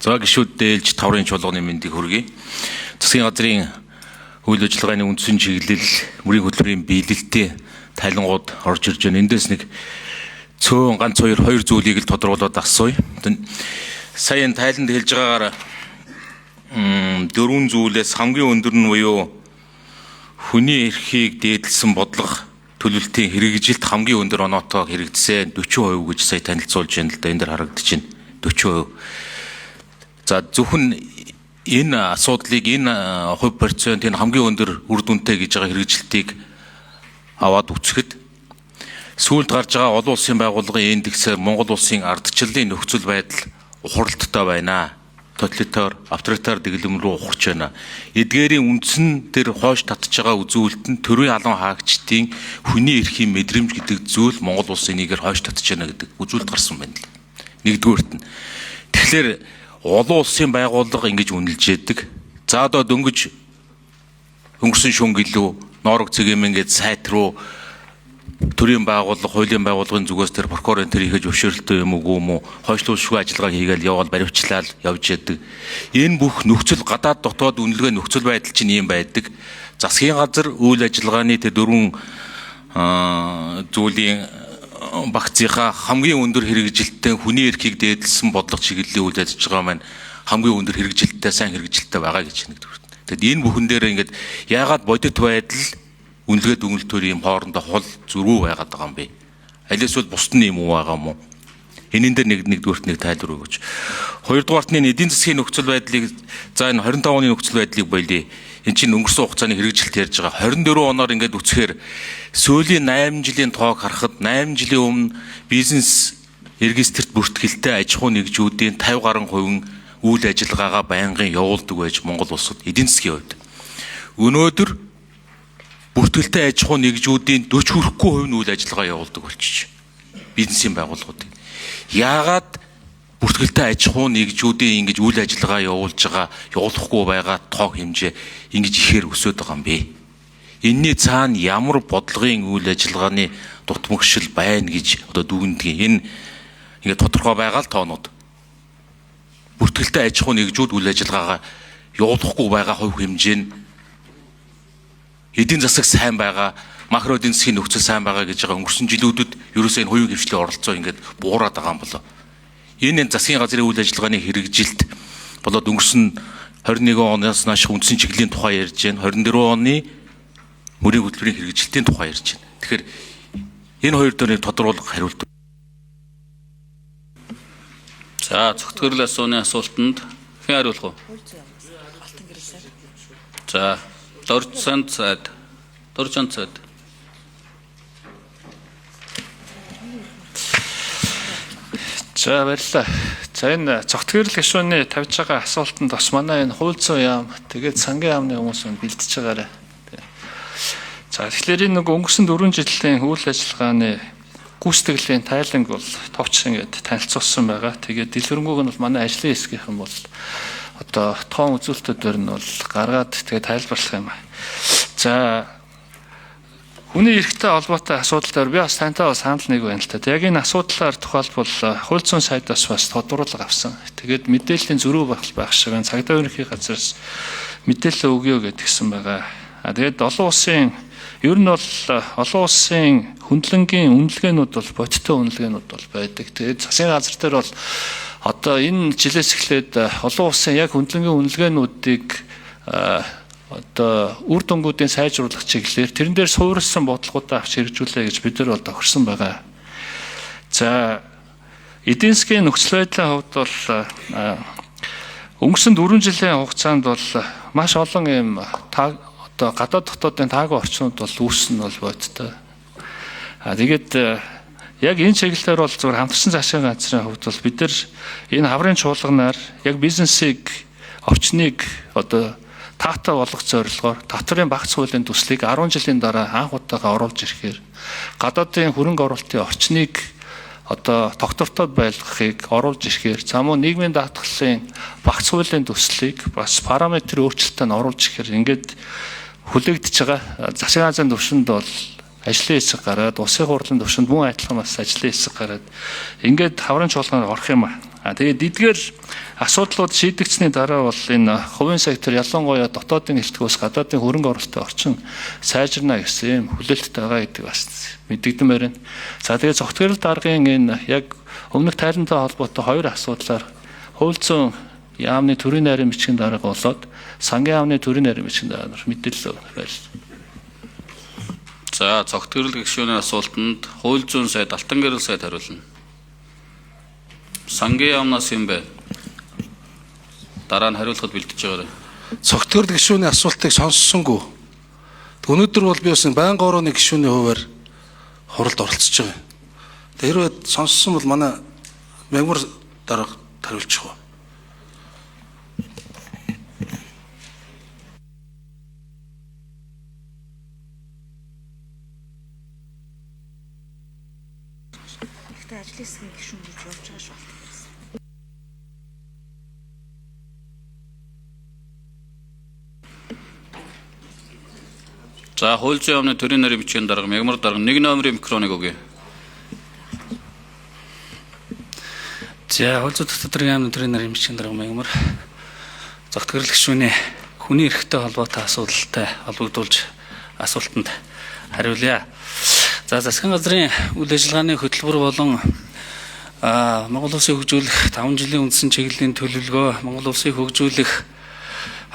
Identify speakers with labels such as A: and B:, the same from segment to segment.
A: За гишүүд дээлж таврын чуулганы мэндийг хүргэе. Засгийн газрын үйл ажиллагааны үндсэн чиглэл мөрийн хөтөлбөрийн биелэлтийн тайлангууд орж ирж байна. Эндээс нэг цөөн ганц хоёр зүйлийг л тодруулаад асууя. Сая энэ тайланд хэлж байгаагаар дөрвөн зүйлээс хамгийн өндөр нь буюу хүний эрхийг дээдлсэн бодлого төлөвлөлтийн хэрэгжилт хамгийн өндөр оноотойг хэрэгжсэн 40% гэж сая танилцуулж байна л да. Энд дэр харагдаж байна. 40%. За зөвхөн энэ асуудлыг энэ хувь процент энэ хамгийн өндөр үр дүнтэй гэж байгаа хэрэгжилтийг аваад үцхэд сүүлд гарч байгаа олон улсын байгууллагын индексээр Монгол улсын ардчлалын нөхцөл байдал ухралттай байна. Тоталитар, авторитар дэглэм рүү ухарч байна. Эдгээрийн үндсэн тэр хойш татж байгаа үзүүлэлт нь төрийн алан хаагчдын хүний эрхийн мэдрэмж гэдэг зүйл Монгол улсын нэгээр хойш татж байна гэдэг үзүүлэлт гарсан байна. Нэгдүгüүрт нь. Тэгэхээр олон улсын байгууллага ингэж үнэлж яадаг. За одоо дөнгөж өнгөрсөн шөнө гэлөө Норог цэгийн сайт руу төрийн байгууллага, хуулийн байгууллагын зүгээс тэр прокурорын тэр ихэж өвшөөрөлтөө юм уу хойшлуулшгүй ажиллагаа хийгээл яваад баривчлал явж яадаг. Энэ бүх нөхцөл гадаад дотоод үнэлгээ нөхцөл байдал чинь юм байдаг. Засгийн газар үйл ажиллагааны тэр дөрвөн зүйлийн багцынхаа хамгийн өндөр хэрэгжилттэй хүний эрхийг дээдлсэн бодлого чиглэлийн үйл ажиллагаа маань хамгийн өндөр хэрэгжилттэй, сайн хэрэгжилттэй байгаа гэж нэгдүгээр. Тэгэд энэ бүхэн дээр ингээд яагаад бодит байдал үнэлгээ дүгнэлт төрийн хоорондоо хол зөрүү байгаад байгаа юм бэ? Аль эсвэл бусд нь юм уу байгаа юм уу? Энийн дээр нэгдүгээрт нэг тайлбар өгөөч. Хоёрдугаарт нь эдийн засгийн нөхцөл байдлыг за энэ 25 оны нөхцөл байдлыг болъё. Энд чинь өнгөрсөн хугацааны хэрэгжилт ярьж байгаа. 24 оноор ингээд үцхээр сүүлийн 8 жилийн тоог харахад 8 жилийн өмнө бизнес регистрт бүртгэлтэй аж ахуй нэгжүүдийн 50 гаруй хувийн үйл ажиллагаагаа байнгын явуулдаг байж Монгол улсад эдийн засгийн хувьд. Өнөөдөр бүртгэлтэй аж ахуй нэгжүүдийн 40 хүрэхгүй хувь нь үйл ажиллагаа явуулдаг болчих. Бизнесийн байгууллагууд. Яагаад бүртгэлтэй аж ахуй нэгжүүдийн ингэж үйл ажиллагаа явуулахгүй байгаа тоог хэмжээ ингэж ихээр өсөд байгаа юм бэ? Энийний цаана ямар бодлогын үйл ажиллагааны дутмагшил байна гэж одоо дүгнэдэг. Энэ ингэ тодорхой байгаа л тоонууд. Бүртгэлтэй аж ахуй нэгжүүд үйл ажиллагаагаа явуулахгүй байгаа хувь хэмжээ нь эдийн засаг сайн байгаа, макро эдийн засгийн нөхцөл сайн байгаа гэж байгаа өнгөрсөн жилүүдэд ерөөсөө энэ хувийн хвшлийн оролцоо ингээд буураад байгаа юм болоо. Энэ засгийн газрын үйл ажиллагааны хэрэгжилт болоод өнгөрсөн 21 оноос нааш үндсэн чиглэлийн тухай ярьж байна. 24 оны мөрийн хөтөлбөрийн хэрэгжилтийн тухай ярьж байна. Тэгэхээр энэ хоёр дээр тодорхойлох хариулт.
B: За зөвхөн асууны асуултанд хэн хариулах вэ? За Доржсон цаад.
C: За баярлалаа. За энэ цогтгэрэл гишүүний тавьж байгаа асуултанд бас манай энэ хууль зүйн яам тэгээд сангийн яамны хүмүүс бэлдэж байгаарай. За тэгэхээр энэ нэг өнгөрсөн 4 жилийн үйл ажиллагааны гүйцэтгэлийн тайланг бол товч ингээд танилцуулсан байгаа. Тэгээд дэлгэрэнгүй нь бол манай ажлын хэсгийнхэн бол одоо тоон үзүүлэлтүүдээр нь бол гаргаад тэгээд тайлбарлах юм. За хүний эрхтэй холбоотой асуудал дээр би бас тантай бас санал нэг байна л та. Яг энэ асуудлаар тухайлбал хууль зүйн сайдаас бас тодруулга авсан. Тэгээд мэдээллийн зөрүү байх шиг цагдаа ерөнхий газраас мэдээлэл өгье гэдгийгсэн байгаа. Тэгээд олон улсын ер нь бол олон улсын хөндлөнгийн үнэлгээнүүд бол бодиттой үнэлгээнүүд бол байдаг. Тэгээд засгийн газар дээр бол одоо энэ жилээс эхлээд олон улсын яг хөндлөнгийн үнэлгээнүүдийг одоо үр дүнгуудын сайжруулах чиглэлээр тэрэн дээр суурилсан бодлогуудаа авч хэрэгжүүлээ гэж бид нар бол тохирсон байгаа. За эдийн засгийн нөхцөл байдлын хувьд бол өнгөрсөн 4 жилийн хугацаанд бол маш олон юм одоо гадаад дотоодын таагүй орчнууд бол үүссэн бол бодтой. Тэгээд яг энэ чиглэлээр бол зөвхөн хамтарсан засгийн газрын хувьд бол бид нар энэ хаврын чуулганаар яг бизнесийг орчныг одоо таатай болгох зорилгоор татварын багц хуулийн төслийг 10 жилийн дараа анх удаага оруулж ирэхээр гадаадын хөрөнгө оруулалтын орчныг одоо тогтвортой байлгахыг оруулж ирэхээр замун нийгмийн даатгалын багц хуулийн төслийг бас параметрийн өөрчлөлтөнд оруулж ирэхээр ингээд хүлээгдэж байгаа засгийн газрын түвшинд бол ажлын хэсэг гараад улсын хурлын түвшинд мөн адилхан бас ажлын хэсэг гараад ингээд хаврын чуулганаар орох юм. Тэгээд эдгээр асуудлууд шийдэгдсэний дараа бол энэ хувийн сектор ялангуяа дотоодын хэлтгөөс гадаадын хөрөнгө оруулалтын орчин сайжирна гэсэн юм хүлээлттэй байгаа гэдэг бас мэдэгдэмээр байна. За тэгээд цогцгорлолт даргын энэ яг өмнөх тайлантай холбоотой хоёр асуудлаар хууль зүйн яамны төрийн нарийн бичгийн дарга болоод сангийн яамны төрийн нарийн бичгийн дарга мэдээлэл байлаа.
B: За цогцгорлол гишүүний асуултанд хууль зүйн сайд Алтан гэрэл сайд хариулна. Сангийн яамнаас юм бэ? Дараа нь хариулахад бэлдэж байгаарай.
D: Цогцгорлол гишүүний асуултыг сонссонгүй. Өнөөдөр бол би бас байнгын орооны гишүүний хуваар хуралд оролцож байгаа. Хэрвээ сонссон бол манай мягмар дарга хариулчих уу?
E: Ихтэй ажлын хэсгийн гишүүн гэж явж байгаа шүү.
B: За хууль зүйн яамны төрийн нарийн бичгийн дарга мягмар дарга 1 номерын микрофоныг өгье.
F: За хууль зүйн дотоодын яамны төрийн нарийн бичгийн дарга мягмар цогцгорлол гишүүний хүний эрхтэй холбоотой асуудалтай холбогдуулж асуултанд хариулъя. За засгийн газрын үйл ажиллагааны хөтөлбөр болон Монгол Улсыг хөгжүүлэх 5 жилийн үндсэн чиглэлийн төлөвлөгөө, Монгол Улсыг хөгжүүлэх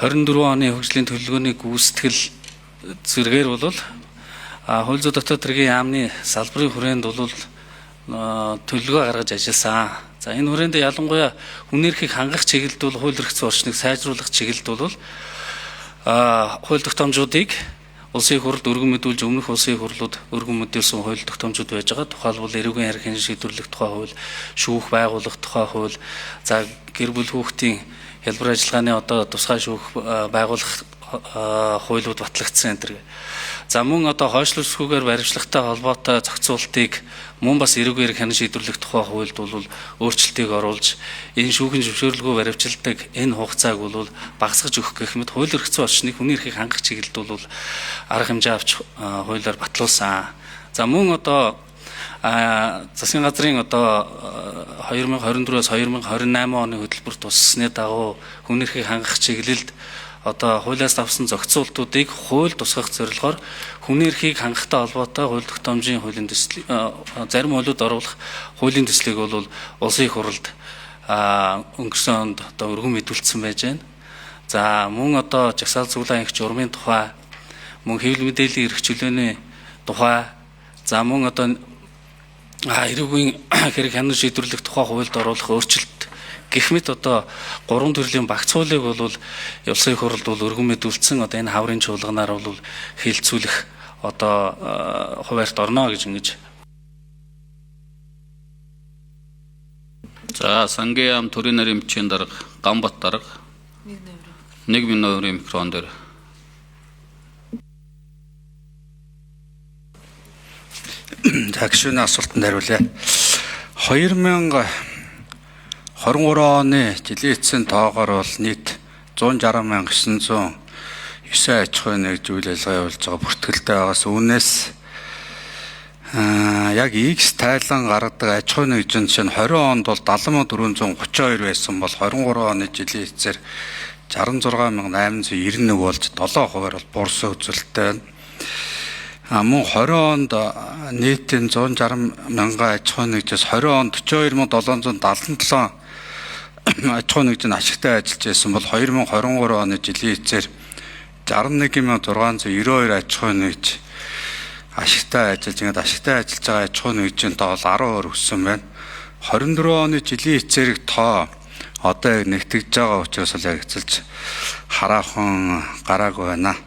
F: 24 оны хөгжлийн төлөвлөгөөний гүйцэтгэл зэргээр бол хууль зүйн дотоодын яамны салбарын хүрээнд бол төлөвлөгөө гаргаж ажилласан. За энэ хүрээнд ялангуяа хүний эрхийг хангах чиглэлд бол хууль эрх зүйн орчныг сайжруулах чиглэлд бол хууль тогтоомжуудыг улсын хурлд өргөн мэдүүлж өмнөх улсын хурлууд өргөн мэдүүлсэн хууль тогтоомжууд байж байгаа. Тухайлбал эрүүгийн архины шийдвэрлэх тухай хууль, шүүх байгуулах тухай хууль, за гэр бүл хүүхдийн хэлбэр ажиллагааны тусгай шүүх байгуулах хуулиуд батлагдсан энэ. За мөн хойшлуулсгүйгээр баримтлагатай холбоотой зохицуултыг мөн бас эрүүгийн архины шийдвэрлэх тухай хуульд бол өөрчлөлтийг оруулж энэ шүүхийн зөвшөөрлгүй баримтжилдаг энэ хугацааг бол багасгаж өгөх гэх мэт хууль эрх зүйн орчныг хүний эрхийг хангах чиглэлд бол арга хэмжээ авч хуулиар батлуулсан. За мөн засгийн газрын 2024-өөс 2028 оны хөтөлбөр туссны дагуу хүний эрхийг хангах чиглэлд хуулиас авсан зохицуултуудыг хууль тусгах зорилгоор хүний эрхийг хангахтай холбоотой хууль тогтоомжийн хуулийн төслийг зарим хуулиуд оруулах хуулийн төслийг бол улсын хурлд өнгөрсөн онд өргөн мэдүүлсэн байж байна. За мөн жагсаал цуглаан ягч урмын тухай, мөн хэвлэл мэдээллийн эрх чөлөөний тухай, за мөн эрүүгийн хэрэг хянан шийдвэрлэх тухай хуульд оруулах өөрчлөлт гэх мэт 3 төрлийн багц хуулийг бол улсын хурлд өргөн мэдүүлсэн. Энэ хаврын чуулганаар бол хэлэлцүүлэх хуваарьт орно гэж ингэж.
B: За сангийн яам төрийн нарийн бичгийн дарга Гамбат дарга 1 номерын микрофон дээр.
D: За гишүүний асуултанд хариулъя. 2023 оны жилийн эцсийн тоогоор бол нийт 160,909 аж ахуйн нэгж үйл ажиллагаа явуулж байгаа бүртгэлтэй байгаас үүнээс яг X тайлан гаргадаг аж ахуйн нэгжийн чинь 20 онд бол 70,432 байсан бол 23 оны жилийн эцсээр 66,891 болж 7% бол буурсан үзүүлэлттэй байна. Мөн 20 онд нийтийн 160,000 аж ахуйн нэгжээс 20 онд 42,777 аж ахуйн нэгж нь ашигтай ажиллаж байсан бол 2023 оны жилийн эцсээр 61,692 аж ахуйн нэгж ашигтай ажиллаж байгаа аж ахуйн нэгжийн тоо бол 10% өссөн байна. 24 оны жилийн эцсээрх тоо одоо яг нэгтгэж байгаа учраас яг эцэлж хараахан гараагүй байна.